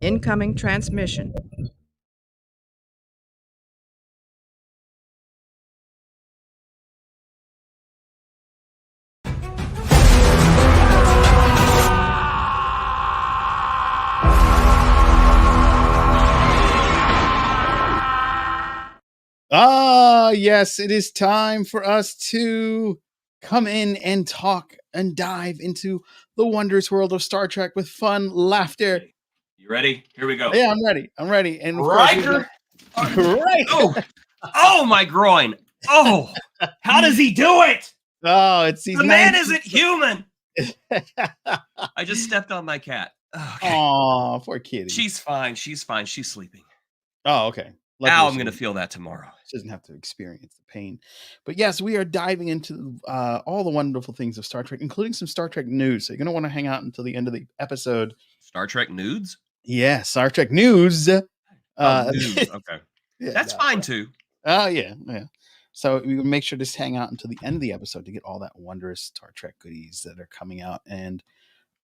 Incoming transmission. Yes, it is time for us to come in and talk and dive into the wondrous world of Star Trek with fun, laughter. You ready? Here we go. Yeah, I'm ready. I'm ready. And of Riker. Riker. Oh, my groin. Oh, how does he do it? Oh, it's The man isn't human. I just stepped on my cat. Okay. Oh, poor kitty. She's fine. She's fine. She's sleeping. Oh, okay. Now I'm going to feel that tomorrow. She doesn't have to experience the pain. But yes, we are diving into all the wonderful things of Star Trek, including some Star Trek news. So you're going to want to hang out until the end of the episode. Star Trek nudes? Yeah, Star Trek news. News. Okay. Yeah, that's fine too. Oh, yeah. So we make sure to hang out until the end of the episode to get all that wondrous Star Trek goodies that are coming out. And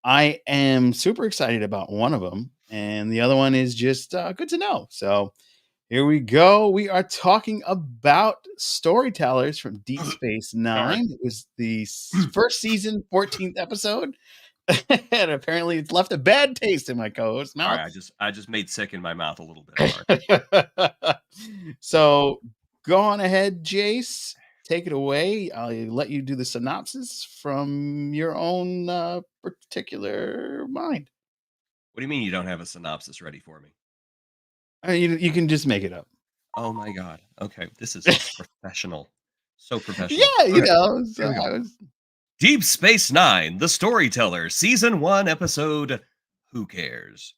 I am super excited about one of them. And the other one is just good to know. So here we go. We are talking about Storytellers from Deep Space Nine. It was the first season, 14th episode. And apparently it's left a bad taste in my co-host's mouth. All right, I just made sick in my mouth a little bit. So go on ahead, Jace. Take it away. I'll let you do the synopsis from your own particular mind. What do you mean you don't have a synopsis ready for me? I mean, you can just make it up. Oh my God. Okay. This is professional. So professional. Yeah, you know. Deep Space Nine, The Storyteller, Season 1, Episode Who Cares?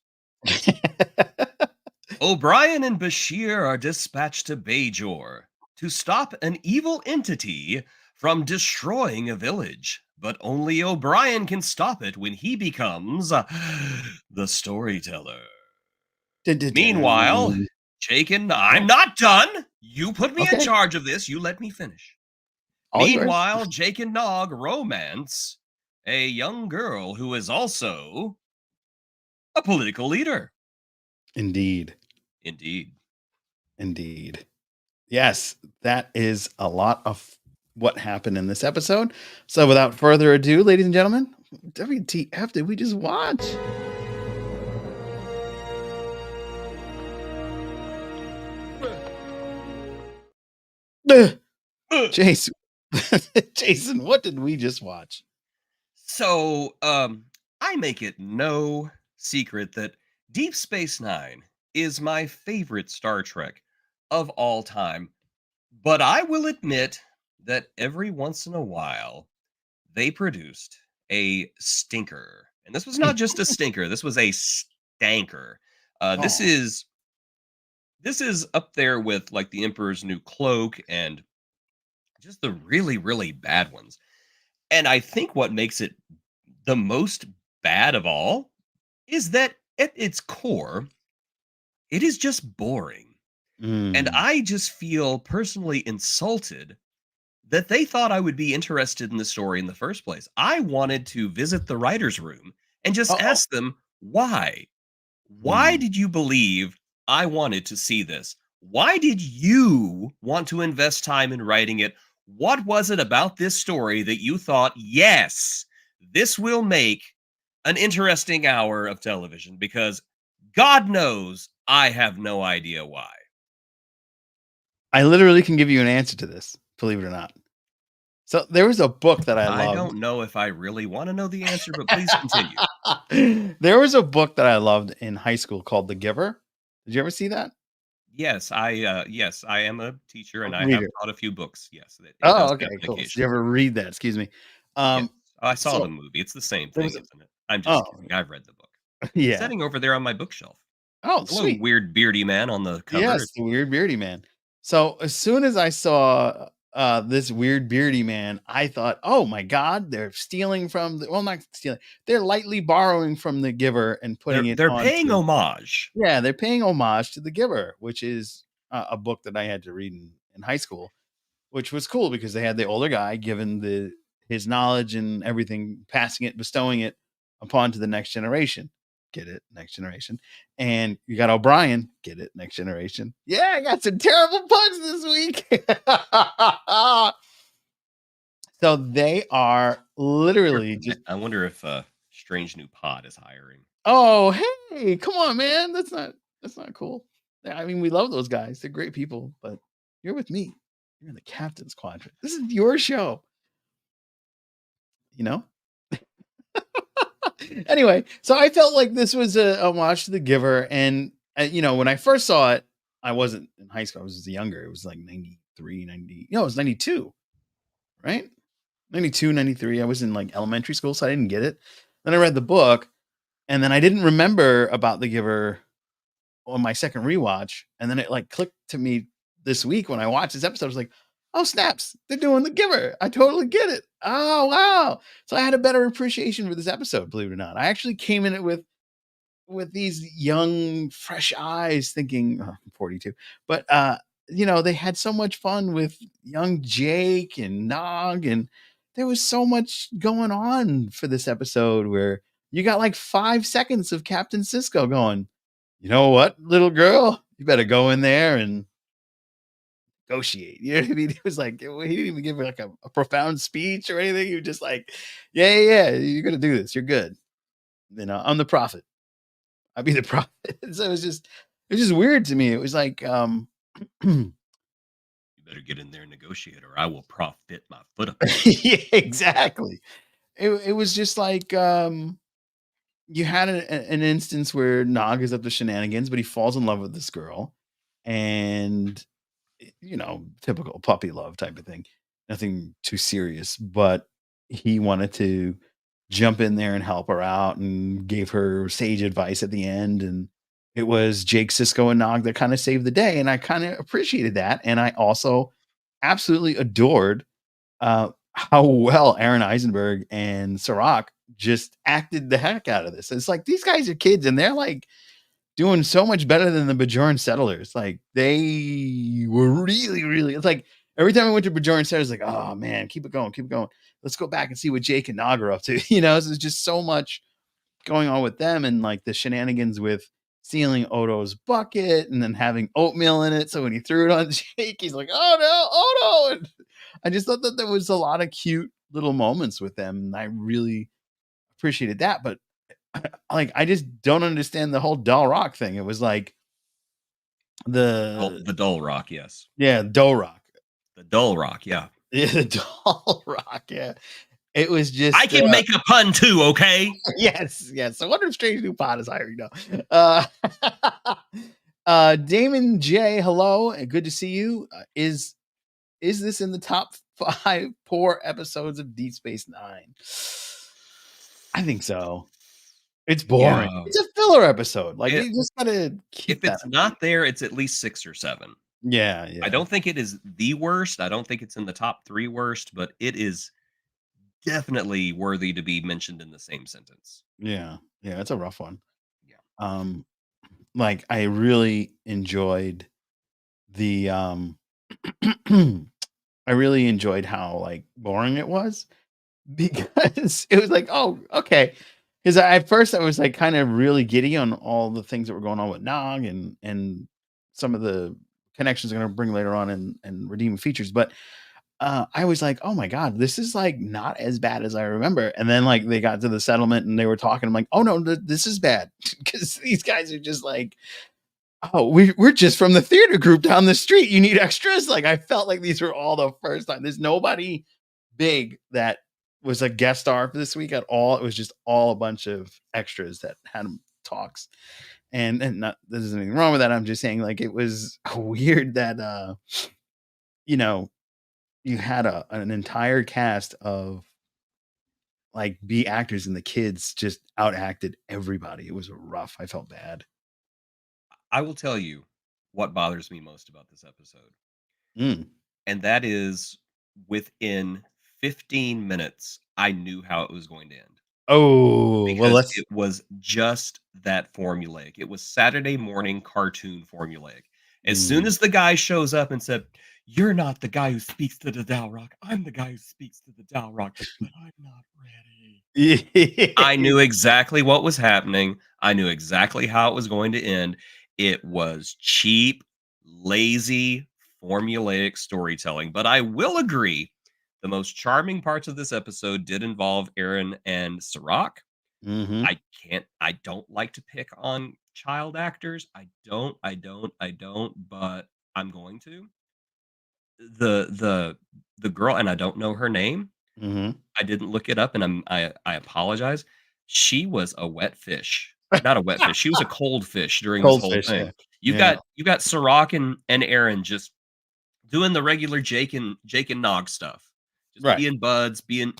O'Brien and Bashir are dispatched to Bajor to stop an evil entity from destroying a village. But only O'Brien can stop it when he becomes the Storyteller. Meanwhile, Jake and I'm not done. You put me in charge of this. You let me finish. Meanwhile, Jake and Nog romance a young girl who is also a political leader. Indeed. Yes, that is a lot of what happened in this episode. So without further ado, ladies and gentlemen, WTF did we just watch? Jason, what did we just watch? So, I make it no secret that Deep Space Nine is my favorite Star Trek of all time. But I will admit that every once in a while, they produced a stinker. And this was not just a stinker. This was a stanker. This is up there with like the Emperor's New Cloak and just the really, really bad ones. And I think what makes it the most bad of all is that at its core, it is just boring. And I just feel personally insulted that they thought I would be interested in the story in the first place. I wanted to visit the writer's room and just ask them, why? Why did you believe I wanted to see this? Why did you want to invest time in writing it? What was it about this story that you thought, yes, this will make an interesting hour of television? Because God knows I have no idea why. I literally can give you an answer to this, believe it or not. So there was a book that I loved. I don't know if I really want to know the answer, but please continue. There was a book that I loved in high school called The Giver. Did you ever see that? Yes, I am a teacher and I have taught a few books. Yes. Okay, cool. Did you ever read that? Excuse me. Yes. I saw the movie. It's the same thing, isn't it? I'm just kidding. I've read the book. Yeah. It's sitting over there on my bookshelf. Oh, the little weird beardy man on the cover. Yes, the weird beardy man. So as soon as I saw this weird beardy man, I thought, oh my God, they're stealing from not stealing. They're lightly borrowing from The Giver and putting They're paying homage. Yeah, they're paying homage to The Giver, which is a book that I had to read in high school, which was cool because they had the older guy giving his knowledge and everything, passing it, bestowing it upon to the next generation. Get it? Next generation. And you got O'Brien. Get it? Next generation. Yeah, I got some terrible puns this week. So they are literally just, I wonder if Strange New Pod is hiring. oh, hey, come on, man. That's not cool. I mean, we love those guys. They're great people, but you're with me. You're in the Captains Quadrant. This is your show. You know? Anyway, so I felt like this was a watch to The Giver. And, when I first saw it, I wasn't in high school. I was younger. It was like 93, 90. No, it was 92, right? 92, 93. I was in like elementary school, so I didn't get it. Then I read the book, and then I didn't remember about The Giver on my second rewatch. And then it like clicked to me this week when I watched this episode. I was like, oh, snaps, they're doing The Giver. I totally get it. Oh, wow. So I had a better appreciation for this episode, believe it or not. I actually came in it with these young, fresh eyes thinking, I'm 42, but they had so much fun with young Jake and Nog, and there was so much going on for this episode where you got like 5 seconds of Captain Sisko going, you know what, little girl, you better go in there and negotiate. You know what I mean? It was like, he didn't even give her like a profound speech or anything. He was just like, yeah, you're going to do this. You're good. I'm the prophet. I'll be the prophet. So it was just weird to me. It was like, You better get in there and negotiate, or I will profit my foot up. yeah, exactly. It was just like, you had an instance where Nog is up to shenanigans, but he falls in love with this girl, and typical puppy love type of thing. Nothing too serious, but he wanted to jump in there and help her out and gave her sage advice at the end. And it was Jake, Sisko, and Nog that kind of saved the day. And I kind of appreciated that. And I also absolutely adored how well Aaron Eisenberg and Sirach just acted the heck out of this. It's like these guys are kids and they're like doing so much better than the Bajoran settlers. Like they were really, really, it's like every time I went to Bajoran settlers, like, oh man, keep it going, keep it going. Let's go back and see what Jake and Nog are up to. So there's just so much going on with them, and like the shenanigans with stealing Odo's bucket and then having oatmeal in it. So when he threw it on Jake, he's like, oh no, Odo. And I just thought that there was a lot of cute little moments with them. And I really appreciated that. But like, I just don't understand the whole Dull Rock thing. It was like The Dull Rock, yes. Yeah, Dull Rock. The Dull Rock, yeah. Yeah, the Dull Rock, yeah. It was just I can make a pun too, okay? yes. I wonder if Strange New Pod is hiring now. Damon J, hello, and good to see you. Is this in the top 5 poor episodes of Deep Space Nine? I think so. It's boring. Yeah. It's a filler episode. Like you just gotta keep if it's not there, it's at least 6 or 7. Yeah. I don't think it is the worst. I don't think it's in the top 3 worst, but it is definitely worthy to be mentioned in the same sentence. Yeah, it's a rough one. Yeah. Like I really enjoyed the I really enjoyed how like boring it was, because it was like, oh, okay. Because at first I was like kind of really giddy on all the things that were going on with Nog and some of the connections are going to bring later on and redeeming features, but I was like, oh my God, this is like not as bad as I remember. And then like they got to the settlement and they were talking. I'm like, oh no, this is bad, because these guys are just like, oh, we're just from the theater group down the street. You need extras. Like I felt like these were all the first time. There's nobody big that was a guest star for this week at all. It was just all a bunch of extras that had talks. And not there's anything wrong with that. I'm just saying like it was weird that you had an entire cast of like B actors and the kids just outacted everybody. It was rough. I felt bad. I will tell you what bothers me most about this episode. Mm. And that is within 15 minutes, I knew how it was going to end. Oh, because it was just that formulaic. It was Saturday morning cartoon formulaic. As soon Mm. as the guy shows up and said, "You're not the guy who speaks to the Dalrock. I'm the guy who speaks to the Dalrock, but I'm not ready." I knew exactly what was happening. I knew exactly how it was going to end. It was cheap, lazy, formulaic storytelling. But I will agree, the most charming parts of this episode did involve Aaron and Sirach. Mhm. I don't like to pick on child actors. I don't, but I'm going to. The girl, and I don't know her name. Mhm. I didn't look it up, and I apologize. She was a wet fish. Not a wet fish, she was a cold fish during this Cold whole fish, thing. yeah. You've Yeah. got Sirach and Aaron just doing the regular Jake and Nog stuff. Just Right. being buds, being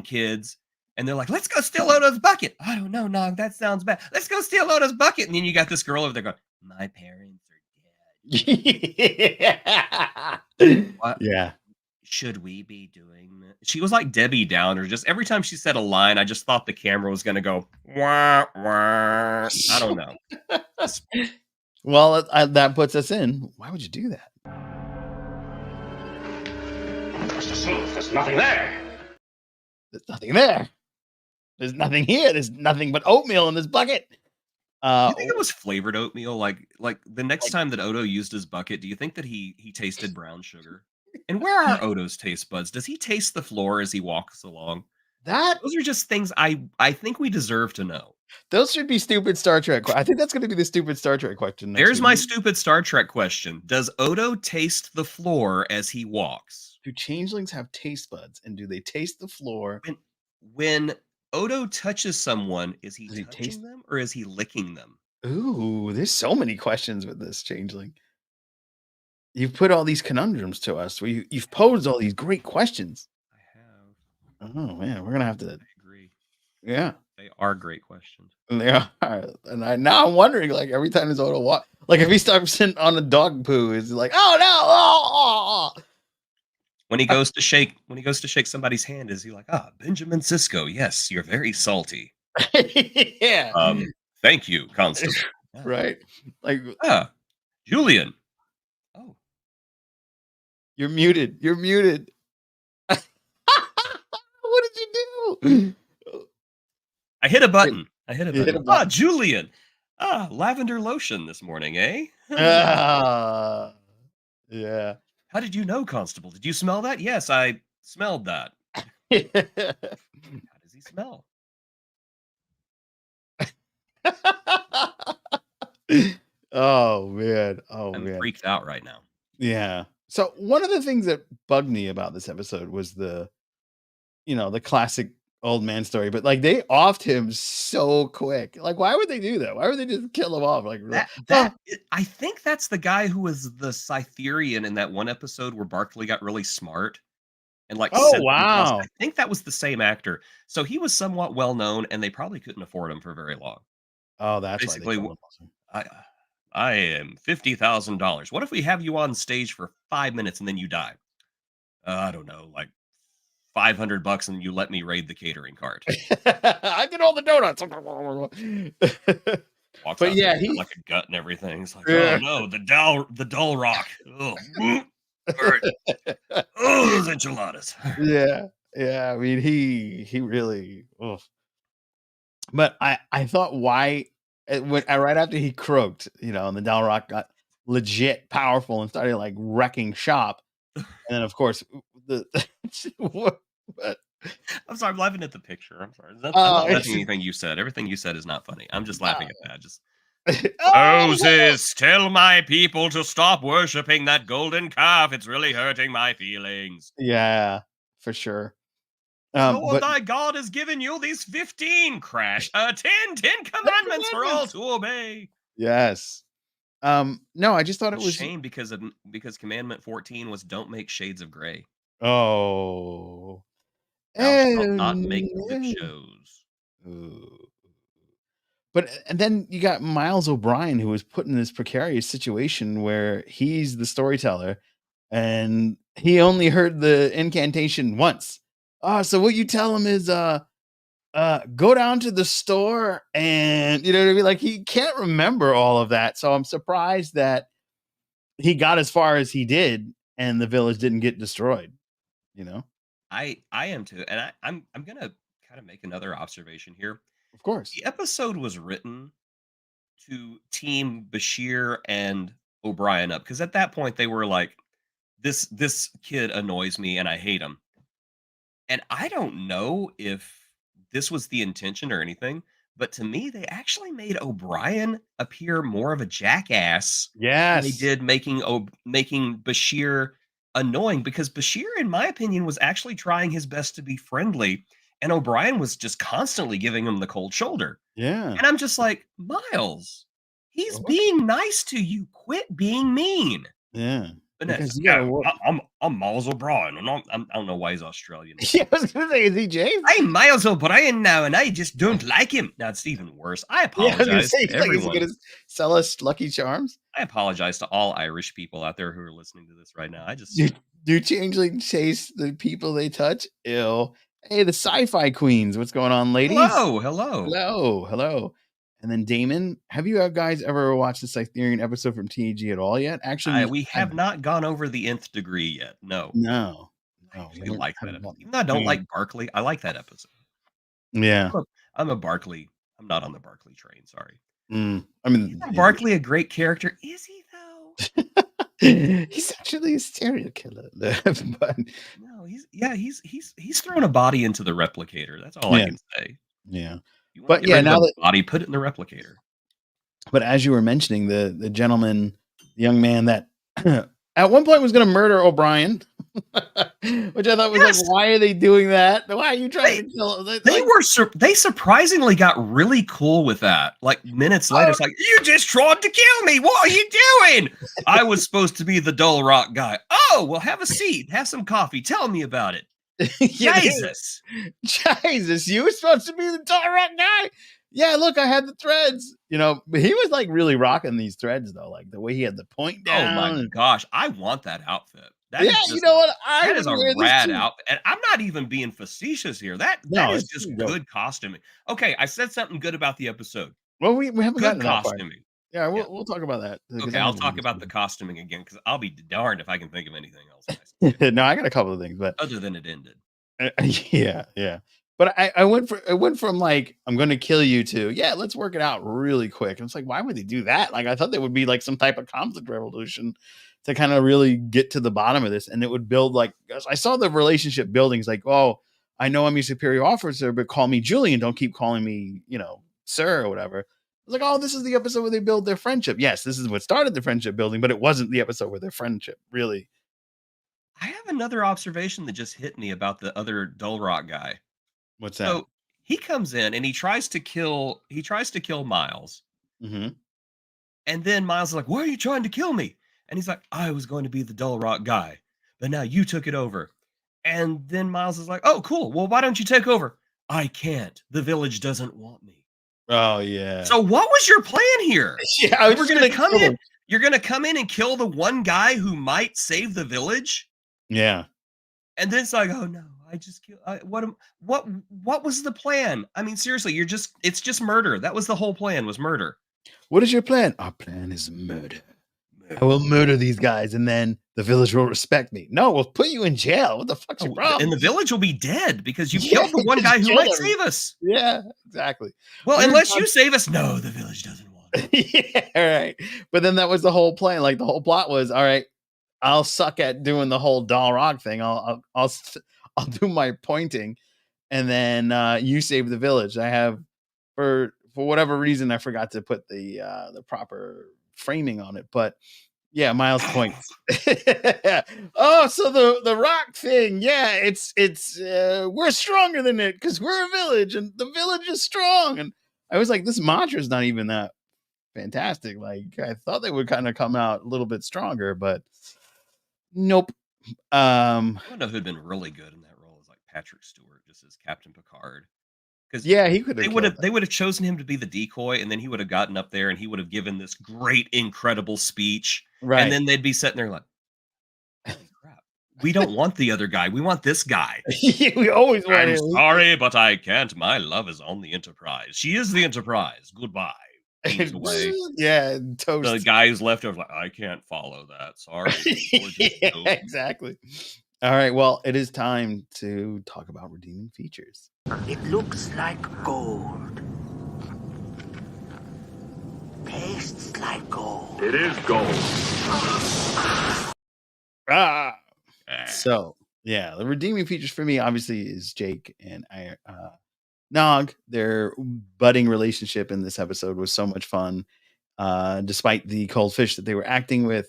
kids, and they're like, "Let's go steal Odo's bucket." "I don't know, Nog, that sounds bad." "Let's go steal Odo's bucket." And then you got this girl over there going, "My parents are dead. What Yeah. should we be doing this?" She was like Debbie Downer. Just every time she said a line, I just thought the camera was gonna go, "Wah, wah." I don't know. Just Well, that puts us in. Why would you do that? Mr. Smooth, there's nothing there. There's nothing there. There's nothing here. There's nothing but oatmeal in this bucket. Do you think it was flavored oatmeal? Like the next Like time that Odo used his bucket, do you think that he tasted brown sugar? And where are Odo's taste buds? Does he taste the floor as he walks along? that Those are just things I think we deserve to know. those should be stupid Star Trek. I think that's going to be the stupid Star Trek question next There's week. my stupid Star Trek question. Does Odo taste the floor as he walks? Do changelings have taste buds, and do they taste the floor? When Odo touches someone, is he Does he touching taste? them or is he licking them? Ooh, there's so many questions with this changeling. You've put all these conundrums to us. You've posed all these great questions. I have. Oh man, we're gonna have to. I agree. Yeah, They are great questions. and they are. And now I'm wondering, like every time this Odo walk, like if he starts sitting on a dog poo, is he like, oh no, oh. When he goes to shake somebody's hand, is he like, "Ah, Benjamin Sisko, yes, you're very salty. Yeah, Thank you, Constable." Yeah. right. Like Ah, Julian. Oh, you're muted. You're muted. What did you do? I hit a button. You hit a Ah, button. Julian. Ah, lavender lotion this morning, eh? Ah, yeah. How did you know, Constable? Did you smell that? Yes, I smelled that. How does he smell? Oh man. Oh I'm man. freaked out right now. Yeah. So one of the things that bugged me about this episode was the classic old man story, but like they offed him so quick. Like, why would they do that? Why would they just kill him off? Like, I think that's the guy who was the Cytherian in that one episode where Barkley got really smart and like oh said things else. wow. I think that was the same actor. So he was somewhat well known, and they probably couldn't afford him for very long. Oh, that's why they Basically, killed him off. I am $50,000. What if we have you on stage for 5 minutes and then you die? I don't know, like $500, and you let me raid the catering cart. I get all the donuts. Walks But out yeah, there, got, like a gut and everything. It's like, oh no, the dull rock. Oh, oh, those enchiladas. yeah. I mean, he really. Oof. But I thought why right after he croaked, and the Dalrock got legit powerful and started like wrecking shop, and then of course the what? I'm sorry, I'm laughing at the picture. I'm sorry. I'm Oh, not laughing at it's- anything you said. Everything you said is not funny. I'm just laughing at that. Just Oh, Moses, tell my people to stop worshiping that golden calf. It's really hurting my feelings. yeah, for sure. Lord But thy God has given you these 15 crash, 10 commandments for all to obey. yes, no, I just thought it was. Shame because commandment 14 was don't make shades of gray. Oh, Thou shalt not make lip no. shows. Ooh. But and then you got Miles O'Brien, who was put in this precarious situation where he's the storyteller, and he only heard the incantation once. So what you tell him is, go down to the store, and you know what I mean. Like he can't remember all of that, so I'm surprised that he got as far as he did, and the village didn't get destroyed. You know, I am too, and I'm gonna kind of make another observation here. of course. The episode was written to team Bashir and O'Brien up because at that point they were like, this kid annoys me and I hate him. And I don't know if this was the intention or anything, but to me, they actually made O'Brien appear more of a jackass than they Yes. did making Bashir annoying because Bashir, in my opinion, was actually trying his best to be friendly, and O'Brien was just constantly giving him the cold shoulder. Yeah. And I'm just like, Miles, he's What? being nice to you. Quit being mean. Yeah. But no, Because it's, you gotta work. I'm Miles O'Brien, and I don't know why he's Australian. Yeah, I was gonna say, is he James? I'm Miles O'Brien now, and I just don't like him. Now it's even worse. I Yeah, I was gonna apologize say, to he's like, is he everyone. gonna sell us Lucky Charms? I apologize to all Irish people out there who are listening to this right now. I just Do changelings chase the people they touch? Ew. Hey, the sci-fi queens. What's going on, ladies? hello. Hello. And then Damon, have you guys ever watched the Cytherian episode from TEG at all yet? Actually, We have not gone over the nth degree yet. No, No. I No, actually we like that. haven't Episode. done Even though I don't Mm. like Barkley, I like that episode. Yeah. I'm a Barkley. I'm not on the Barkley train. Sorry. I mean, Isn't Barkley a great character? Is he though? he's actually a serial killer. But No, he's thrown a body into the replicator. That's all I Yeah. can say. yeah. You But want to yeah, get rid now of a that body, put it in the replicator. but as you were mentioning, the gentleman, the young man that at one point was going to murder O'Brien, which I thought was Yes. like, why are they doing that? Why are you trying They- to kill him? They surprisingly got really cool with that. Like minutes later, it's like, you just tried to kill me. What are you doing? I was supposed to be the dull rock guy. Oh, well, have a seat, have some coffee. Tell me about it. Yeah, Jesus. Jesus, you were supposed to be the direct guy. Yeah, look, I had the threads. You know, but he was like really rocking these threads though, like the way he had the point down. Oh my gosh, I want that outfit. That Yeah, is you just, know what? I that is would a wear this rad too. outfit. And I'm not even being facetious here. That No, is it's just pretty dope. good costuming. Okay, I said something good about the episode. Well, we haven't Good gotten to that part. costuming. Yeah, Yeah. we'll talk about that. 'cause Okay, I I'll haven't talk seen about the this costuming again because I'll be darned if I can think of anything else nice one. No, I got a couple of things, but other than it ended. yeah. But I went from like I'm going to kill you to yeah, let's work it out really quick. And it's like, why would they do that? Like I thought there would be like some type of conflict resolution to kind of really get to the bottom of this, and it would build like I saw the relationship building. It's like, oh, I know I'm your superior officer, but call me Julian. Don't keep calling me, sir or whatever. It's like, oh, this is the episode where they build their friendship. Yes, this is what started the friendship building, but it wasn't the episode where their friendship really. I have another observation that just hit me about the other dull rock guy. What's that? So he comes in and he tries to kill Miles. Mm-hmm. And then Miles is like, why are you trying to kill me? And he's like, I was going to be the dull rock guy, but now you took it over. And then Miles is like, oh, cool. Well, why don't you take over? I can't. The village doesn't want me. Oh yeah. So what was your plan here? yeah, I was We're just gonna gonna come kill in. him. You're gonna come in and kill the one guy who might save the village, Yeah. and then it's like, oh no, I just killed. What was the plan? I mean, seriously, it's just murder. That was the whole plan, was murder. What is your plan? Our plan is murder. I will murder these guys, and then the village will respect me. No, we'll put you in jail. What the fuck's your problem? And the village will be dead because you Yeah, killed the one just guy who kill might everyone. save us. Yeah, exactly. Well, We're unless not- you save us, no, the village doesn't want it. yeah, right. But then that was the whole plan. Like the whole plot was, all right, I'll suck at doing the whole doll rock thing. I'll do my pointing, and then you save the village. I have for whatever reason I forgot to put the proper framing on it, but yeah, Miles points. Oh, so the rock thing, yeah, it's we're stronger than it because we're a village and the village is strong. And I was like, this mantra is not even that fantastic. Like I thought they would kind of come out a little bit stronger, but nope. I don't know who'd been really good in that role is like Patrick Stewart, just as Captain Picard. Because Yeah, he could they have. would have chosen him to be the decoy, and then he would have gotten up there and he would have given this great, incredible speech. Right. And then they'd be sitting there like, holy crap. We don't want the other guy. We want this guy. we always want I'm him. sorry, but I can't. My love is on the Enterprise. She is the Enterprise. Goodbye. beams away. Yeah, The toast. guy who's left over like, I can't follow that. Sorry. We're just Yeah, toast." exactly. All right, well, it is time to talk about redeeming features. It looks like gold. Tastes like gold. It is gold. Ah. Ah. So, yeah, the redeeming features for me obviously is Jake and Nog. Their budding relationship in this episode was so much fun. Despite the cold fish that they were acting with,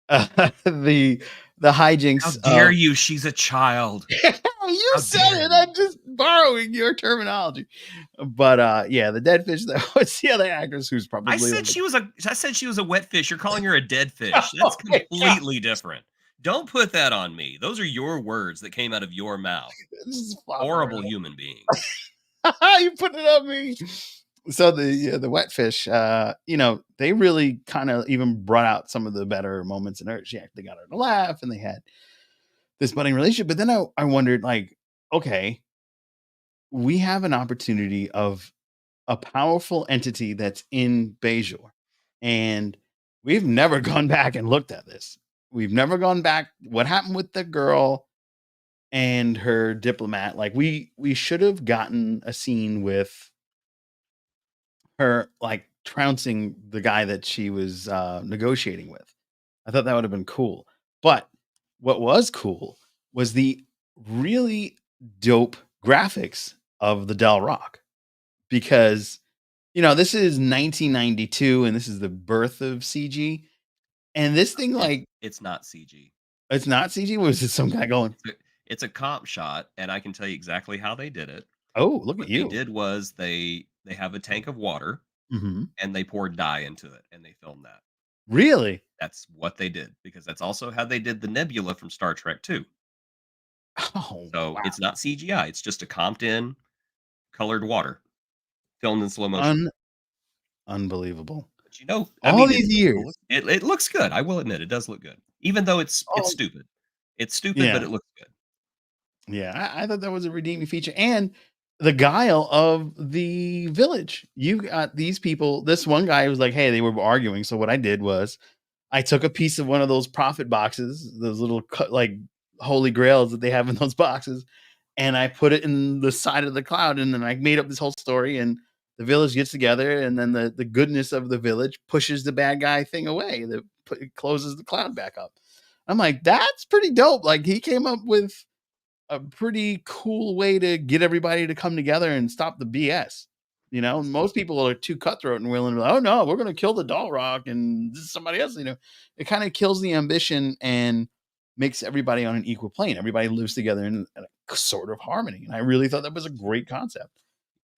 the How hijinks dare of you? She's a child. you How said dare it. you. I'm just borrowing your terminology. But yeah, the dead fish that was the other actress who's probably I said she was a wet fish. You're calling her a dead fish. That's my God. completely different. Don't put that on me. Those are your words that came out of your mouth. This is flopping Horrible around. human being. You put it on me. So the wet fish, they really kind of even brought out some of the better moments in her. She actually got her to laugh, and they had this budding relationship. But then I wondered, like, okay, we have an opportunity of a powerful entity that's in Bajor, and we've never gone back and looked at this. We've never gone back. What happened with the girl and her diplomat? Like, we should have gotten a scene with her, like, trouncing the guy that she was negotiating with. I thought that would have been cool. But what was cool was the really dope graphics of the Del Rock, because this is 1992 and this is the birth of CG. And this thing, like, It's not CG. it's not CG. Was it some guy going, It's a comp shot, and I can tell you exactly how they did it. oh, look What at they you? did was they have a tank of water Hmm. and they poured dye into it and they filmed that. Really? That's what they did, because that's also how they did the nebula from Star Trek 2. Oh, So wow. it's not CGI. It's just a comped in colored water filmed in slow motion. Unbelievable. But I All mean, these years. it looks good. I will admit, it does look good, even though it's Oh, stupid. It's stupid, but yeah. it looks good. Yeah, I thought that was a redeeming feature. And the guile of the village. You got these people. This one guy was like, hey, they were arguing. So what I did was I took a piece of one of those prophet boxes, those little like holy grails that they have in those boxes, and I put it in the side of the cloud. And then I made up this whole story, and the village gets together, and then the goodness of the village pushes the bad guy thing away. It closes the cloud back up. I'm like, that's pretty dope. Like, he came up with a pretty cool way to get everybody to come together and stop the BS. Most people are too cutthroat and willing to be like, oh no, we're going to kill the Doll Rock and this is somebody else. It kind of kills the ambition and makes everybody on an equal plane. Everybody lives together in a sort of harmony. And I really thought that was a great concept.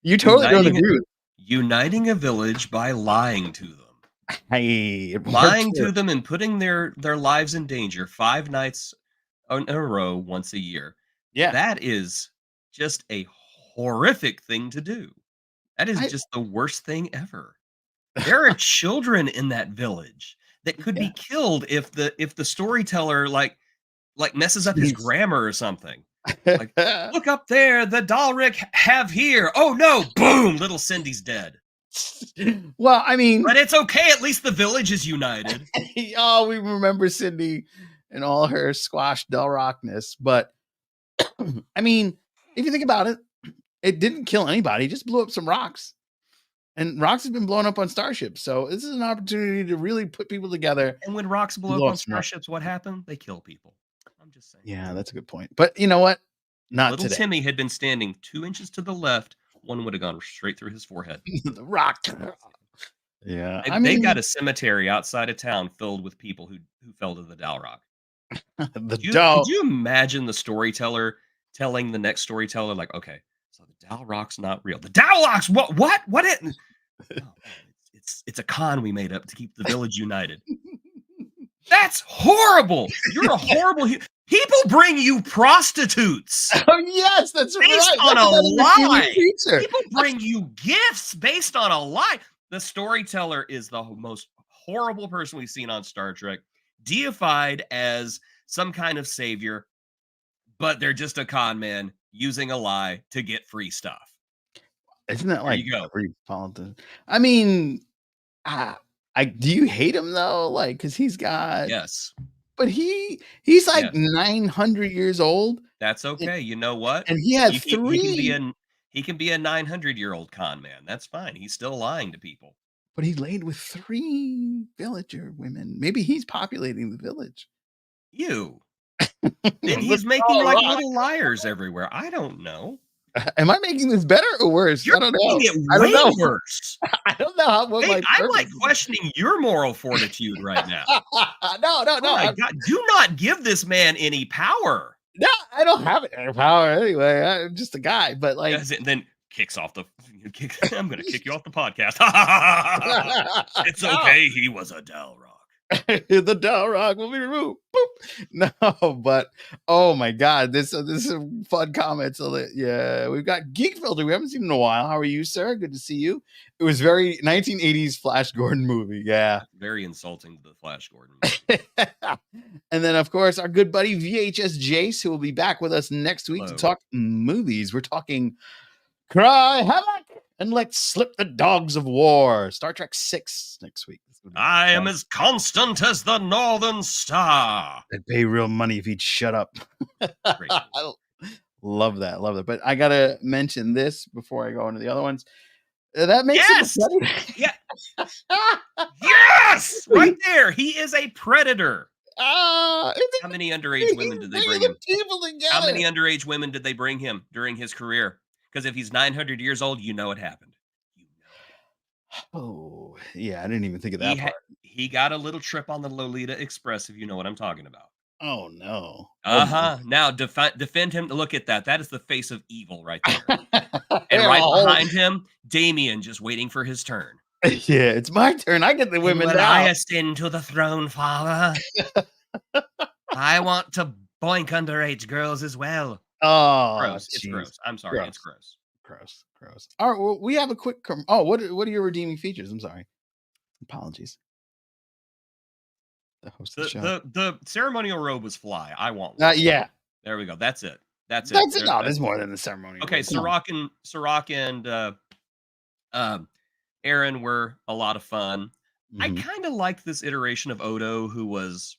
You totally don't agree with Uniting a village by lying to them. Hey, it Lying worked to for- them and putting their lives in danger 5 nights in a row once a year. Yeah. That is just a horrific thing to do. That is just the worst thing ever. There are children in that village that could be killed if the storyteller like messes up his Jeez. grammar or something. Like, look up there, the Dalric have here. Oh no, boom, little Cindy's dead. Well, I mean, But it's okay, at least the village is united. oh, we remember Cindy and all her squash Del Rockness. But I mean, if you think about it, it didn't kill anybody, it just blew up some rocks. And rocks have been blown up on starships. So this is an opportunity to really put people together. And when rocks blow up on starships, what happened? They kill people. I'm just saying. Yeah, that's a good point. But you know what? Not Little today. Timmy had been standing 2 inches to the left. One would have gone straight through his forehead. The rock. Yeah. They've got a cemetery outside of town filled with people who fell to the Dalrock. Could Could you imagine the storyteller telling the next storyteller, like, okay, so the Dalrock's not real. The Dalrock's what? Oh, it's a con we made up to keep the village united. That's horrible. You're a horrible. People bring you prostitutes. Oh yes, that's based right. on That's a lie. feature. People bring you gifts based on a lie. The storyteller is the most horrible person we've seen on Star Trek, deified as some kind of savior, but they're just a con man using a lie to get free stuff. Isn't that There like you go. every politician? I mean, I do you hate him though? Like, because he's got, Yes. but he's like Yes. 900 years old, That's and, okay. You know what? and he had He can be three, he can be a 900-year-old con man. That's fine. He's still lying to people. but he laid with three villager women. Maybe he's populating the village. You. Then But he's making like little liars everywhere. I don't know. am I making this better or worse? You're I don't making know. it I don't way know. worse. I don't know what Hey, my I'm purpose like is. questioning your moral fortitude right now. No. Oh my God. Do not give this man any power. No, I don't have any power anyway. I'm just a guy, but like, And then kicks off the I'm gonna kick you off the podcast. It's no. okay. He was a Dalrock. The Dow Rock will be removed. Boop. No, but oh my God, this is a fun comment. So yeah, we've got Geek Filter. We haven't seen in a while. How are you, sir? Good to see you. It was very 1980s Flash Gordon movie. Yeah. Very insulting to the Flash Gordon. And then, of course, our good buddy VHS Jace, who will be back with us next week to Hello. talk movies. We're talking Cry Havoc and Let's Slip the Dogs of War. Star Trek 6 next week. I am as constant as the Northern Star. I'd pay real money if he'd shut up. Great. I love that. Love that. But I got to mention this before I go into the other ones. That makes Yes! him a predator. Yeah. Yes! Right there. He is a predator. How How many underage women did they bring him? People together. How many underage women did they bring him during his career? Because if he's 900 years old, you know it happened. You know. Oh, yeah. I didn't even think of that part. He got a little trip on the Lolita Express, if you know what I'm talking about. Oh, no. Uh-huh. Now, defend him. Look at that. That is the face of evil right there. And Yeah, right well, behind him, Damien just waiting for his turn. yeah, it's my turn. I get the women Will now. I ascend to the throne, father? I want to boink underage girls as well. Oh, Gross. It's jeez. gross. I'm sorry. It's gross. Gross. All right. Well, we have a quick. What are your redeeming features? I'm sorry. Apologies. The host of the show. The ceremonial robe was fly. I want one. Yeah. There we go. That's it. That's it. That's it. No, there's more than the ceremony. Okay, Sirach and Aaron were a lot of fun. I kind of liked this iteration of Odo, who was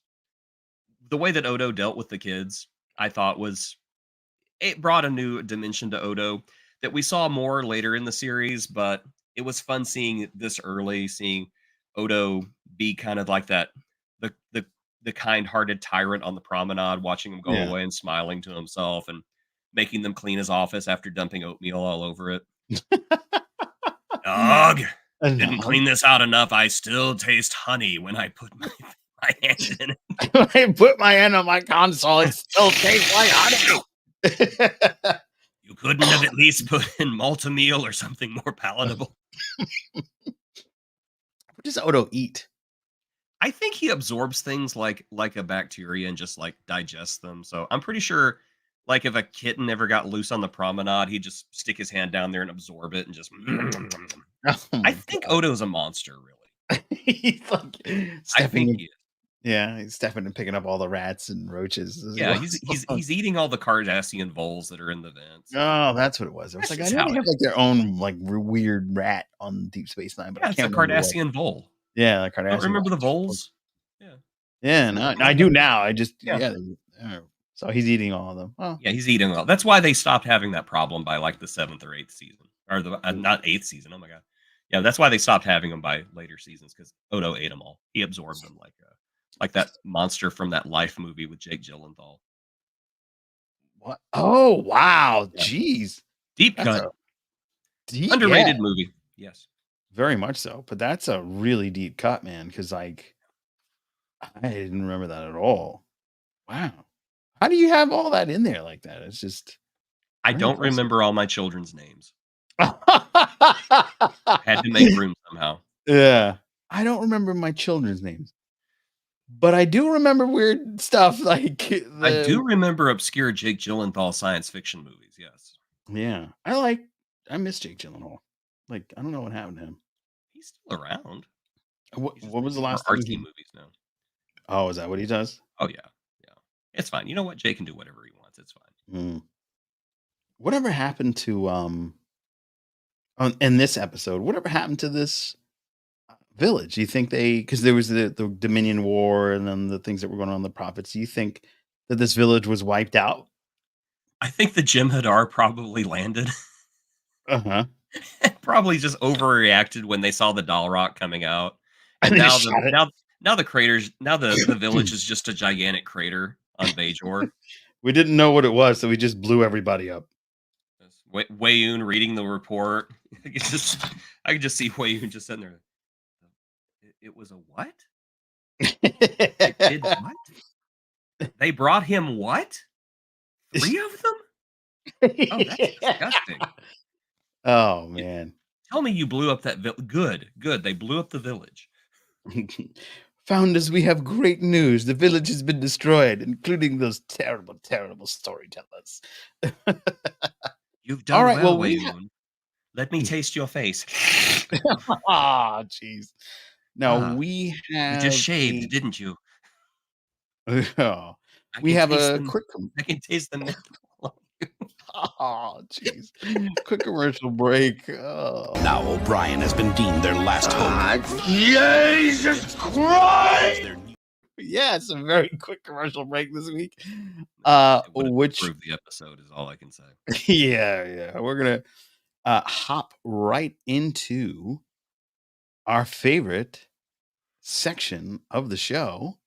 the way that Odo dealt with the kids. I thought it brought a new dimension to Odo that we saw more later in the series, but it was fun seeing this early, seeing Odo be kind of like that, the kind-hearted tyrant on the promenade, watching him go away and smiling to himself and making them clean his office after dumping oatmeal all over it. Dog, didn't clean this out enough. I still taste honey when I put my hand in it. When I put my hand on my console, it still tastes like honey. You couldn't have at least put in Malta-meal or something more palatable. What does Odo eat? I think he absorbs things like a bacteria and just like digests them. So I'm pretty sure, like if a kitten ever got loose on the promenade, he'd just stick his hand down there and absorb it and just. I think Odo's a monster, really. He's like I think he is. Yeah, he's stepping and picking up all the rats and roaches. Yeah, he's eating all the Cardassian voles that are in the vents. Oh, that's what it was. It was like I know they have like their own like weird rat on Deep Space Nine, but I can't remember. It's a Cardassian vole. Yeah, like Cardassian. Don't remember the voles? Yeah, no, I do now. I just so he's eating all of them. Oh. Yeah, he's eating all. That's why they stopped having that problem by like the 7th or 8th season, or the not 8th season. Oh my god, yeah, that's why they stopped having them by later seasons because Odo ate them all. He absorbed them like that monster from that Life movie with Jake Gyllenhaal. What? Oh wow, jeez, Deep cut, underrated movie. Yes, very much so. But that's a really deep cut, man. Because like, I didn't remember that at all. Wow, how do you have all that in there like that? It's just I don't remember all my children's names. Had to make room somehow. Yeah, I don't remember my children's names. But I do remember weird stuff like I do remember obscure Jake Gyllenhaal science fiction movies. Yes. Yeah, I miss Jake Gyllenhaal. Like I don't know what happened to him. He's still around. What was the last artsy movies now? Oh, is that what he does? Oh yeah, it's fine. You know what? Jay can do whatever he wants. It's fine. Whatever happened to in this episode, whatever happened to this village? Do you think because there was the Dominion War and then the things that were going on in the prophets, do you think that this village was wiped out? I think the Jem'Hadar probably landed. Uh-huh. Probably just overreacted when they saw the Dal'Rok coming out. And And they now just the shot it. now the craters now the village is just a gigantic crater on Bajor. We didn't know what it was, so we just blew everybody up. Wayoon reading the report. I could just see Wayoon just sitting there. It was a what? It did what? They brought him what? 3 of them? Oh, that's disgusting. Oh man. Tell me you blew up that good. They blew up the village. Founders, we have great news. The village has been destroyed, including those terrible, terrible storytellers. You've done All right, well, well, Wayoon. Let me taste your face. Ah, jeez. Now Ah, we You have just shaved, didn't you? oh, I we can have taste a them. quick I can taste the menthol. oh, jeez. Quick commercial break. Oh. Now O'Brien has been deemed their last hope. Jesus Christ! Yeah, it's a very quick commercial break this week. It would've Which improved the episode is all I can say. yeah. We're gonna hop right into our favorite section of the show.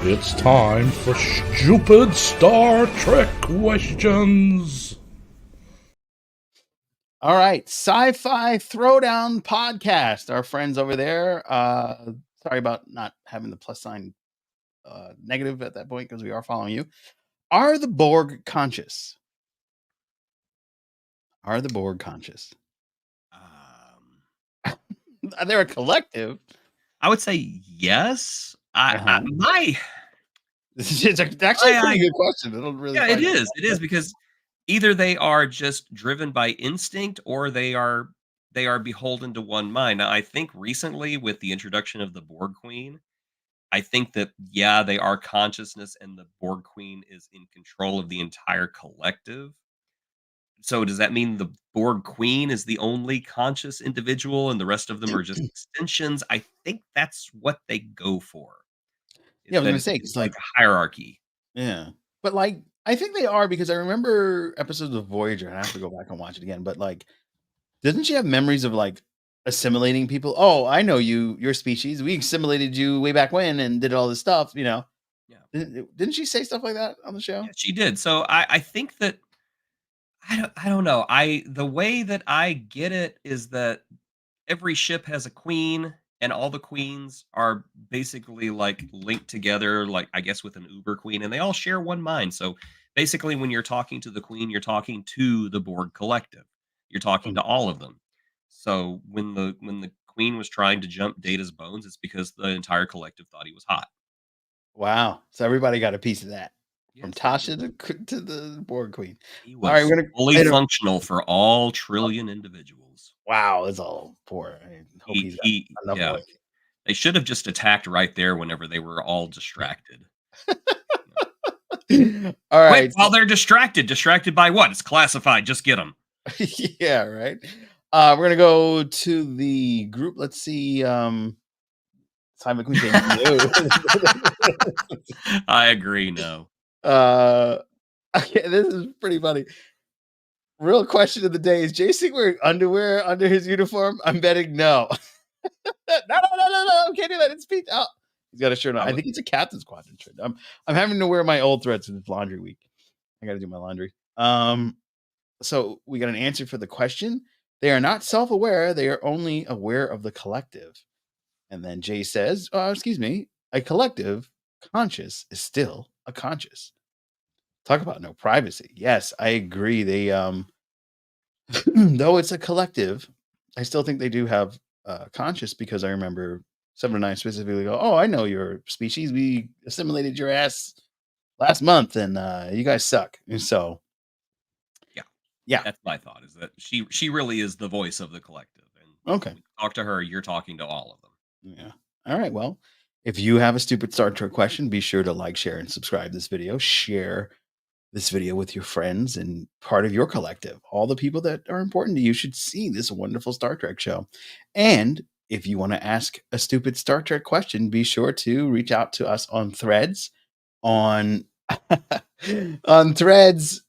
It's time for stupid Star Trek questions. All right, Sci-Fi Throwdown Podcast. Our friends over there. Sorry about not having the plus sign negative at that point because we are following you. Are the Borg conscious? Are the Borg conscious? They're a collective. I would say yes. My It's actually a pretty good question. It'll really yeah, it is. It is because either they are just driven by instinct or they are beholden to one mind. Now, I think recently with the introduction of the Borg Queen, I think that yeah, they are consciousness and the Borg Queen is in control of the entire collective. So does that mean the Borg Queen is the only conscious individual and the rest of them are just extensions? I think that's what they go for. Yeah, I was That gonna say it's it's like like a hierarchy. yeah, but like I think they are because I remember episodes of Voyager, and I have to go back and watch it again. But like, doesn't she have memories of like assimilating people? Oh, I know you, your species. We assimilated you way back when and did all this stuff. You know, Yeah. didn't she say stuff like that on the show? Yeah, she did. So I think that I don't know. The way that I get it is that every ship has a queen and all the queens are basically like linked together like I guess with an uber queen and they all share one mind. So basically when you're talking to the queen, you're talking to the Borg collective. You're talking to all of them. So when the queen was trying to jump Data's bones, it's because the entire collective thought he was hot. Wow! So everybody got a piece of that from Yes, Tasha to the Borg Queen. he All right, was we're gonna fully functional for all trillion individuals. Wow, that's all poor. I hope he's got enough Yeah. voice. They should have just attacked right there whenever they were all distracted. All right. Quick, while they're distracted. Distracted by what? It's classified. Just get them. Yeah, right. We're gonna go to the group. Let's see. Simon McQueen said no. I agree. No. Okay, this is pretty funny. Real question of the day: is Jason wearing underwear under his uniform? I'm betting no. No! Can't do that. It's Pete. Oh, he's got a shirt on. I think it's a Captains Quadrant shirt. I'm having to wear my old threads in laundry week. I got to do my laundry. So we got an answer for the question. They are not self-aware. They are only aware of the collective. And then Jay says, excuse me, a collective conscious is still a conscious. Talk about no privacy. Yes, I agree. They, though it's a collective, I still think they do have conscious because I remember 7 or 9 specifically go, oh, I know your species. We assimilated your ass last month and you guys suck. And so yeah, that's my thought. Is that she really is the voice of the collective. And okay, when you talk to her, you're talking to all of them. Yeah. All right. Well, if you have a stupid Star Trek question, be sure to like, share, and subscribe this video. Share this video with your friends and part of your collective. All the people that are important to you should see this wonderful Star Trek show. And if you want to ask a stupid Star Trek question, be sure to reach out to us on Threads, on on Threads,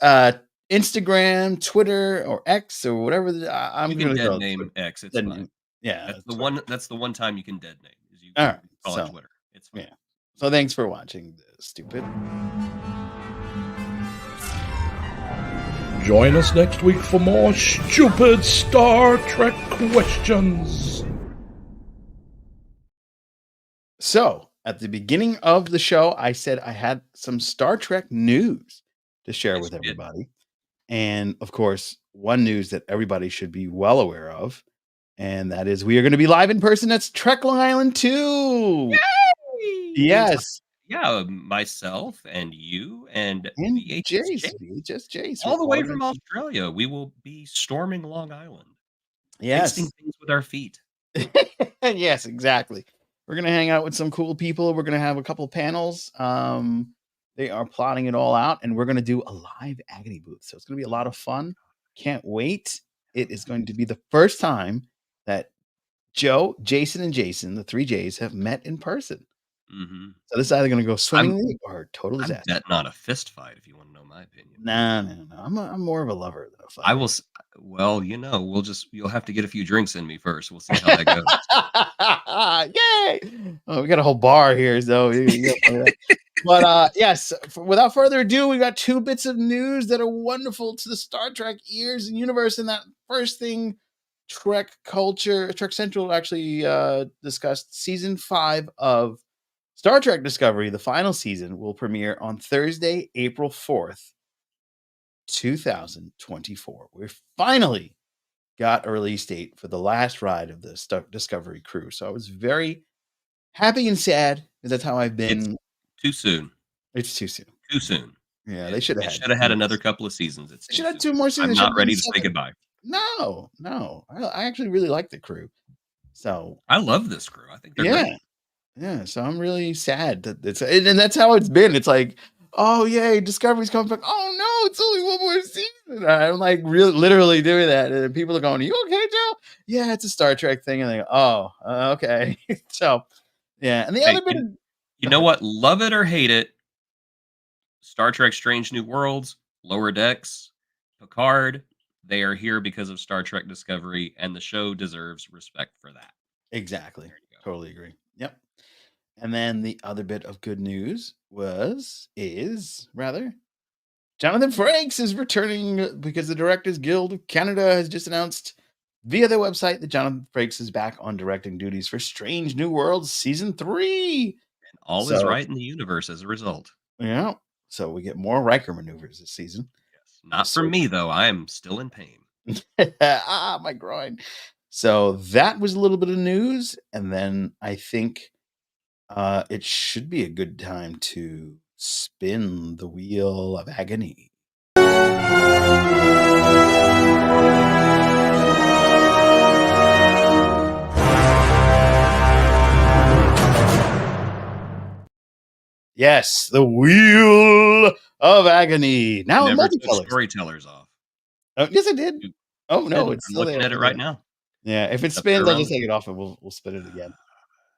Instagram, Twitter, or X, or whatever. I'm You going can to dead throw name X. It's dead fine. name. Yeah, That's the Twitter. one. That's the one time you can dead name. Is you All right, call it so Twitter. It's fine. yeah. So thanks for watching, stupid. Join us next week for more stupid Star Trek questions. So, at the beginning of the show, I said I had some Star Trek news to share Yes, with you did. everybody. And of course, one news that everybody should be well aware of, and that is we are going to be live in person at Trek Long Island 2. Yay! Yes. Yeah, myself and you and And VHS Jace, VHS Jace. all the way we're from gonna- Australia. We will be storming Long Island, Yes. tasting things with our feet. Yes, exactly. We're gonna hang out with some cool people. We're gonna have a couple panels. They are plotting it all out, and we're gonna do a live Agony Booth. So it's gonna be a lot of fun. Can't wait. It is going to be the first time that Joe, Jason, and Jason, the 3 J's, have met in person. Mm-hmm. So this is either gonna go swimmingly or total I'm disaster. betting on a fist fight, if you want to know my opinion. No. I'm more of a lover than a fighter. I will. Well, you'll have to get a few drinks in me first. We'll see how that goes. Yay! Oh, we got a whole bar here, so but yes. Without further ado, we got 2 bits of news that are wonderful to the Star Trek ears and universe. And that first thing, Trek Central actually discussed season 5 of Star Trek Discovery. The final season will premiere on Thursday, April 4th. 2024. We finally got a release date for the last ride of the Discovery crew. So I was very happy and sad because that's how I've been. Too soon. It's too soon. Too soon. Yeah, they should have had another couple of seasons. They should have 2 more seasons. I'm not ready to say goodbye. No. I actually really like the crew. So I love this crew. I think they're great. Yeah. So I'm really sad that and that's how it's been. It's like, oh yay, Discovery's coming back. Oh no, it's only 1 more season. I'm like literally doing that, and people are going, "You okay, Joe?" Yeah, it's a Star Trek thing, and they go, "Oh, okay." So, yeah, and the other bit, you know what? Love it or hate it, Star Trek: Strange New Worlds, Lower Decks, Picard, they are here because of Star Trek Discovery, and the show deserves respect for that. Exactly. Totally agree. Yep. And then the other bit of good news is Jonathan Frakes is returning because the Directors Guild of Canada has just announced via their website that Jonathan Frakes is back on directing duties for Strange New Worlds Season 3. And all is right in the universe as a result. Yeah. So we get more Riker maneuvers this season. Yes. Not for me, though. I am still in pain. My groin. So that was a little bit of news. And then I think it should be a good time to spin the wheel of agony. Yes, the wheel of agony. Now never took multicolor. Storytellers off. Oh, yes, I did. Oh no, it's I'm looking at it right now. Yeah, if it spins, I'll just take it off and we'll spin it again.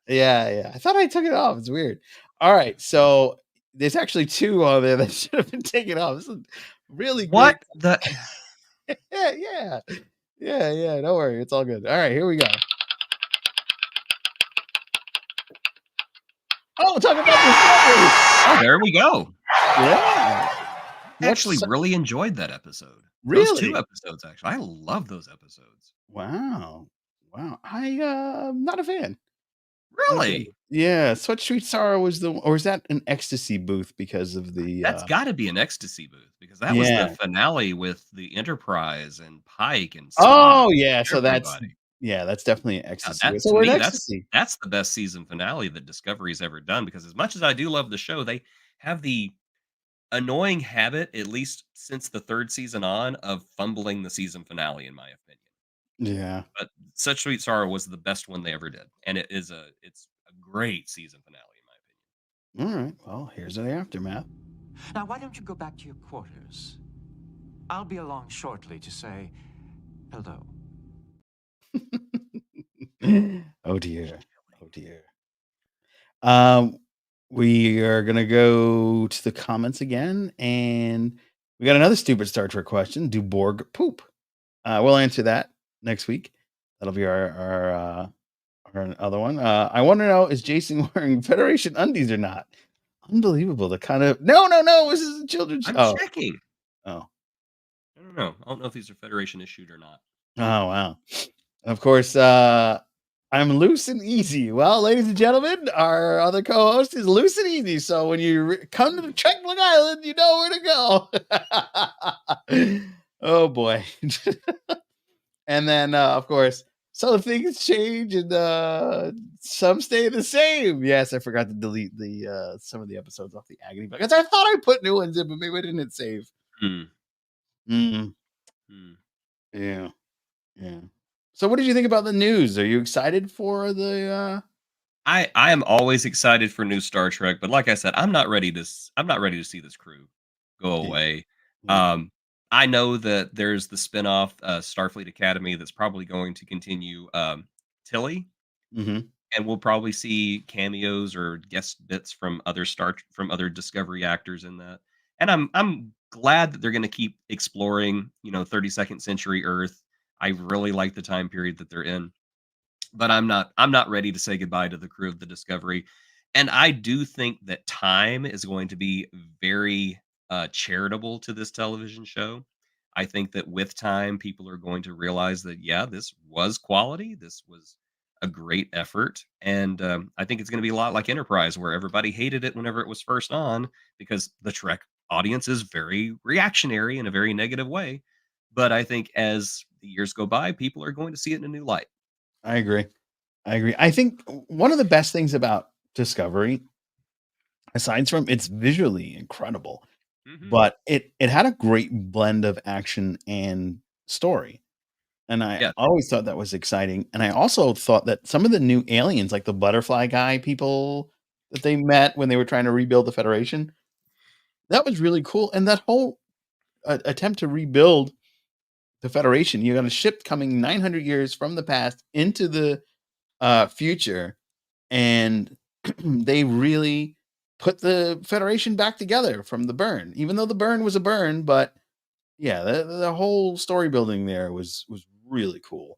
Yeah. I thought I took it off. It's weird. All right, so there's actually 2 on there that should have been taken off. This is really what great. the Yeah. Don't worry, it's all good. All right, here we go. Oh, talk about Discovery. Oh, there we go. Yeah. I actually really enjoyed that episode. Really? Those 2 episodes, actually. I love those episodes. Wow. I'm not a fan. Really? Yeah. Sweet Sorrow was or is that an Ecstasy Booth because of the That's got to be an Ecstasy Booth because that was the finale with the Enterprise and Pike and Spock. Oh yeah, so everybody. that's definitely an Ecstasy. That's, so to we're me, in Ecstasy. that's the best season finale that Discovery's ever done because as much as I do love the show, they have the annoying habit, at least since the 3rd season on, of fumbling the season finale, in my opinion. Yeah. But Such Sweet Sorrow was the best one they ever did. And it's a great season finale, in my opinion. All right. Well, here's the aftermath. Now, why don't you go back to your quarters? I'll be along shortly to say hello. Oh dear. Oh dear. Um, we are gonna go to the comments again, and we got another stupid Star Trek question: do Borg poop? We'll answer that next week. That'll be our other one. I want to know: is Jason wearing Federation undies or not? Unbelievable. The kind of no. This is a children's. I'm Oh, checking. oh, I don't know. I don't know if these are Federation issued or not. oh, wow. Of course, I'm loose and easy. Well, ladies and gentlemen, our other co-host is loose and easy. So when you come to the Trekling Island, you know where to go. Oh boy. And then, of course, so things change and some stay the same. Yes, I forgot to delete the some of the episodes off the Agony Book because I thought I put new ones in, but maybe I didn't save. Hmm. Mm, Hmm. yeah, yeah. So, what did you think about the news? Are you excited for the? I am always excited for new Star Trek, but like I said, I'm not ready to see this crew go Yeah, away. yeah. Um, I know that there's the spinoff Starfleet Academy that's probably going to continue Tilly, Mm-hmm. and we'll probably see cameos or guest bits from from other Discovery actors in that. And I'm glad that they're going to keep exploring, 32nd century Earth. I really like the time period that they're in, but I'm not ready to say goodbye to the crew of the Discovery. And I do think that time is going to be very charitable to this television show. I think that with time, people are going to realize that yeah, this was quality. This was a great effort, and I think it's going to be a lot like Enterprise, where everybody hated it whenever it was first on because the Trek audience is very reactionary in a very negative way. But I think as the years go by, people are going to see it in a new light. I agree. I agree. I think one of the best things about Discovery, aside from it's visually incredible, Hmm. but it had a great blend of action and story. And I Yes. always thought that was exciting. And I also thought that some of the new aliens, like the butterfly guy people that they met when they were trying to rebuild the Federation, that was really cool. And that whole attempt to rebuild the Federation, you got a ship coming 900 years from the past into the future, and they really put the Federation back together from the burn, even though the burn was a burn. But yeah, the whole story building there was really cool,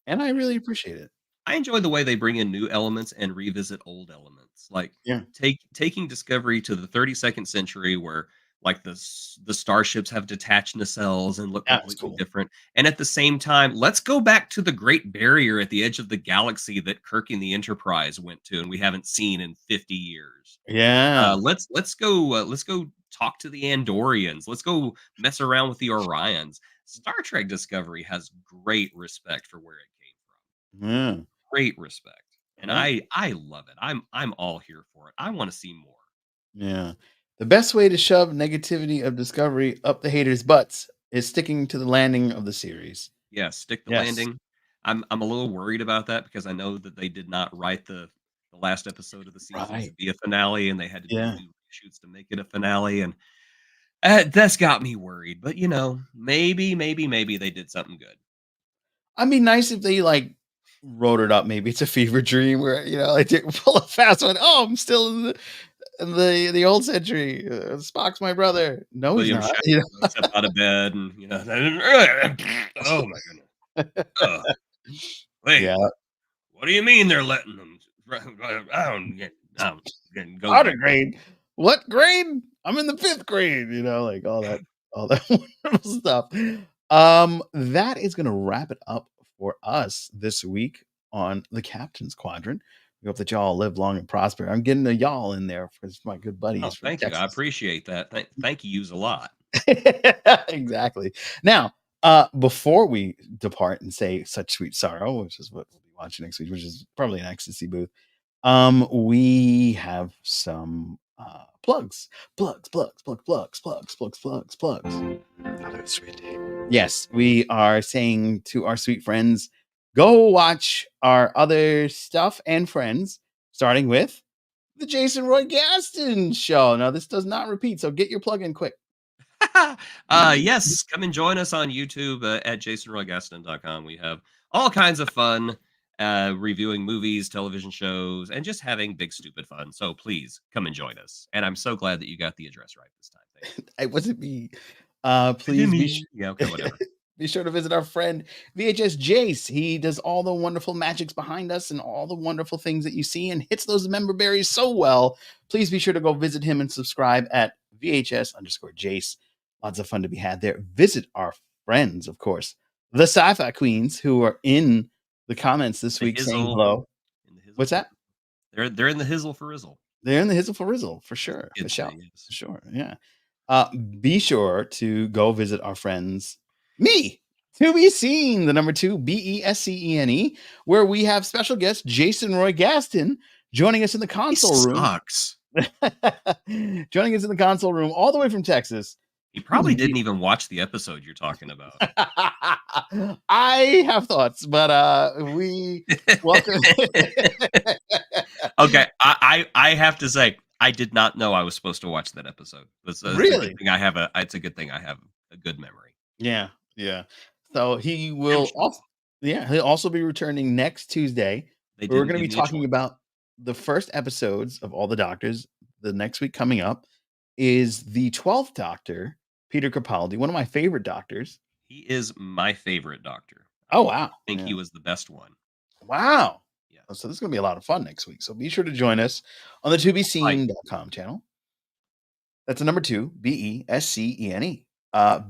and I really appreciate it. I enjoy the way they bring in new elements and revisit old elements. Like Yeah, taking Discovery to the 32nd century where like the starships have detached nacelles and look that was completely cool. different. And at the same time, let's go back to the Great Barrier at the edge of the galaxy that Kirk and the Enterprise went to and we haven't seen in 50 years. Yeah, Let's go talk to the Andorians. Let's go mess around with the Orions. Star Trek Discovery has great respect for where it came from. yeah, Great respect, and yeah, I love it. I'm all here for it. I wanna see more. yeah. The best way to shove negativity of Discovery up the haters' butts is sticking to the landing of the series. Yeah, stick the Yes, landing. I'm a little worried about that because I know that they did not write the last episode of the season to right. be a finale, and they had to do Yeah. new shoots to make it a finale, and, that's got me worried, but, maybe they did something good. I'd be nice if they like wrote it up. Maybe it's a fever dream where like they pull a fast one. Oh, I'm still in the old century. Spock's my brother. No, he's William not. Shatner wakes up out of bed and, oh my goodness. Ugh. Wait, Yeah, what do you mean they're letting them I don't go outer back? grade. What grade? I'm in the fifth grade. Like all that wonderful stuff. That is gonna wrap it up for us this week on the Captain's Quadrant. We hope that y'all live long and prosper. I'm getting a y'all in there for my good Oh, buddies from thank you. I Texas. appreciate that. Thank you a lot. Exactly. Now, before we depart and say such sweet sorrow, which is what we'll be watching next week, which is probably an ecstasy booth, we have some plugs. Plugs. Hello, sweetie. Yes, we are saying to our sweet friends, go watch our other stuff and friends, starting with the Jason Roy Gaston Show. Now, this does not repeat, so get your plug in quick. Yes, come and join us on YouTube at jasonroygaston.com. We have all kinds of fun reviewing movies, television shows, and just having big stupid fun. So please come and join us. And I'm so glad that you got the address right this time. Thank you. It wasn't me. Please be Yeah, okay, whatever. be sure to visit our friend VHS Jace. He does all the wonderful magics behind us and all the wonderful things that you see and hits those member berries so well. Please be sure to go visit him and subscribe at VHS_Jace. Lots of fun to be had there. Visit our friends, of course, the Sci-Fi Queens, who are in the comments this week saying hello. What's that? They're in the hizzle for rizzle. They're in the hizzle for rizzle for sure. Kids For say, yes. sure. Yeah. Be sure to go visit our friends, me, to be seen, the number 2, BESCENE, where we have special guest Jason Roy Gaston joining us in the console room. Joining us in the console room all the way from Texas. He probably didn't even watch the episode you're talking about. I have thoughts, but we welcome. Okay, I have to say, I did not know I was supposed to watch that episode. Really? It's a good thing I have a good memory. Yeah. So he will also, he'll also be returning next Tuesday. We're going to be talking about the first episodes of all the Doctors. The next week coming up is the 12th Doctor, Peter Capaldi, one of my favorite Doctors. He is my favorite Doctor. Oh, wow. I think he was the best one. Wow. Yeah. So this is going to be a lot of fun next week. So be sure to join us on the tobeseen.com channel. That's the number 2, BESCENE.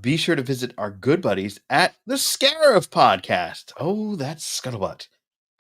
Be sure to visit our good buddies at the Scarif Podcast. Oh, that's Scuttlebutt.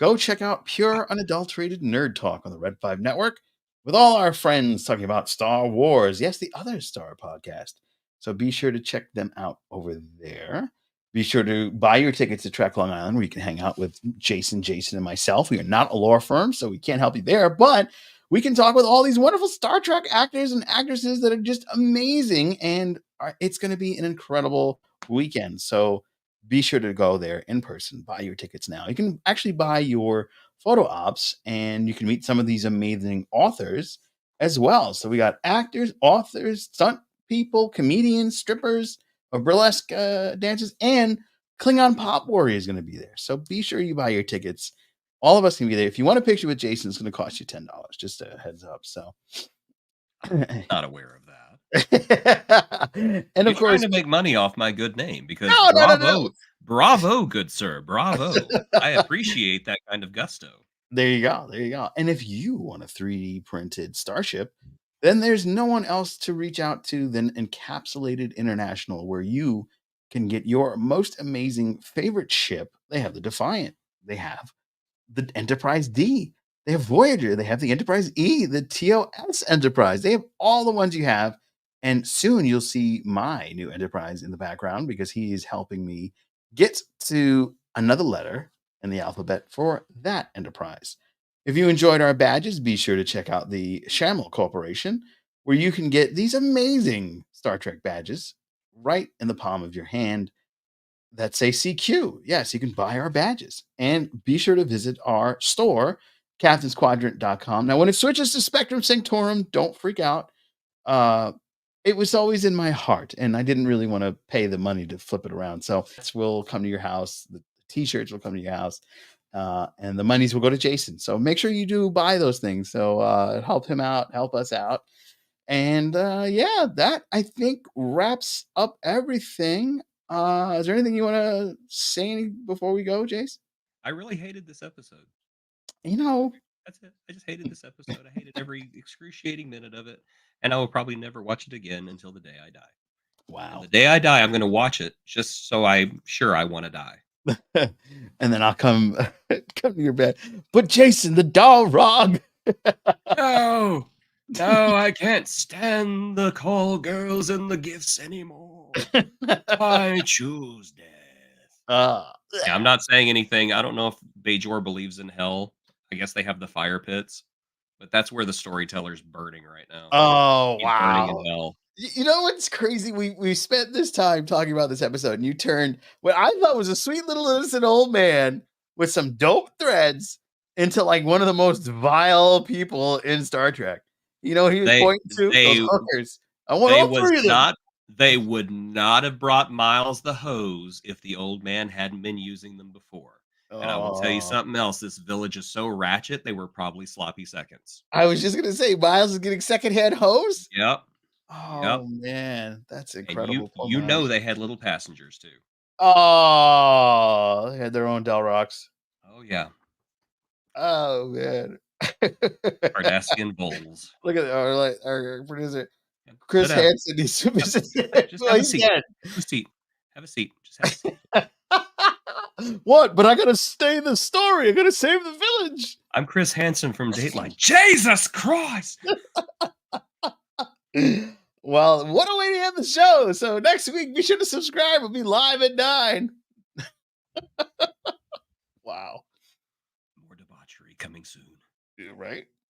Go check out pure, unadulterated nerd talk on the Red 5 Network with all our friends talking about Star Wars. Yes, the other Star podcast. So be sure to check them out over there. Be sure to buy your tickets to Trek Long Island, where you can hang out with Jason, and myself. We are not a lore firm, so we can't help you there, but we can talk with all these wonderful Star Trek actors and actresses that are just amazing, and it's going to be an incredible weekend. So be sure to go there in person. Buy your tickets now. You can actually buy your photo ops, and you can meet some of these amazing authors as well. So we got actors, authors, stunt people, comedians, strippers, burlesque dancers, and Klingon Pop Warrior is going to be there. So be sure you buy your tickets. All of us can be there. If you want a picture with Jason, it's going to cost you $10. Just a heads up. So not aware of that. And You're of course, trying to make money off my good name, because bravo, good sir, bravo. I appreciate that kind of gusto. There you go. And if you want a 3D printed starship, then there's no one else to reach out to than Encapsulated International, where you can get your most amazing favorite ship. They have the Defiant. They have the Enterprise D. They have Voyager. They have the Enterprise E, the TOS Enterprise. They have all the ones you have. And soon you'll see my new Enterprise in the background, because he is helping me get to another letter in the alphabet for that Enterprise. If you enjoyed our badges, be sure to check out the Shamel Corporation, where you can get these amazing Star Trek badges right in the palm of your hand that say CQ. Yes, you can buy our badges. And be sure to visit our store, captainsquadrant.com. Now, when it switches to Spectrum Sanctorum, don't freak out. It was always in my heart, and I didn't really want to pay the money to flip it around. So we'll come to your house. The t-shirts will come to your house. And the monies will go to Jason. So make sure you do buy those things. So help him out, help us out. And that I think wraps up everything. Is there anything you want to say before we go, Jace? I really hated this episode. That's it. I just hated this episode. I hated every excruciating minute of it. And I will probably never watch it again until the day I die. Wow. And the day I die, I'm going to watch it just so I'm sure I want to die. And then I'll come to your bed. But Jason, the Dalrog. No, I can't stand the call girls and the gifts anymore. I choose death. Yeah, I'm not saying anything. I don't know if Bajor believes in hell. I guess they have the fire pits, but that's where the storyteller's burning right now. Oh, He's wow. burning in hell. You know what's crazy? We spent this time talking about this episode, and you turned what I thought was a sweet little innocent old man with some dope threads into like one of the most vile people in Star Trek. You know, he was They pointing to they those hookers. I want they all was three of them. not they would not have brought Miles the hose if the old man hadn't been using them before. And I will tell you Oh, something else. This village is so ratchet, they were probably sloppy seconds. I was just gonna say, Miles is getting secondhand hose. Yep. Yep. Oh man, that's And you incredible. Poor you know Miles. they had little passengers too. Oh, they had their own Del Rocks. Oh yeah. Oh man. Cardassian bowls. Look at our producer, Yeah, Chris sit down. Hansen. He's Just well, have a he's seat. dead. Have a seat. Have a seat. Just have a seat. What? But I gotta stay in the story. I gotta save the village. I'm Chris Hansen from Dateline. Jesus Christ! Well, what a way to end the show. So next week, be sure to subscribe. We'll be live at 9. Wow. More debauchery coming soon. Yeah, right?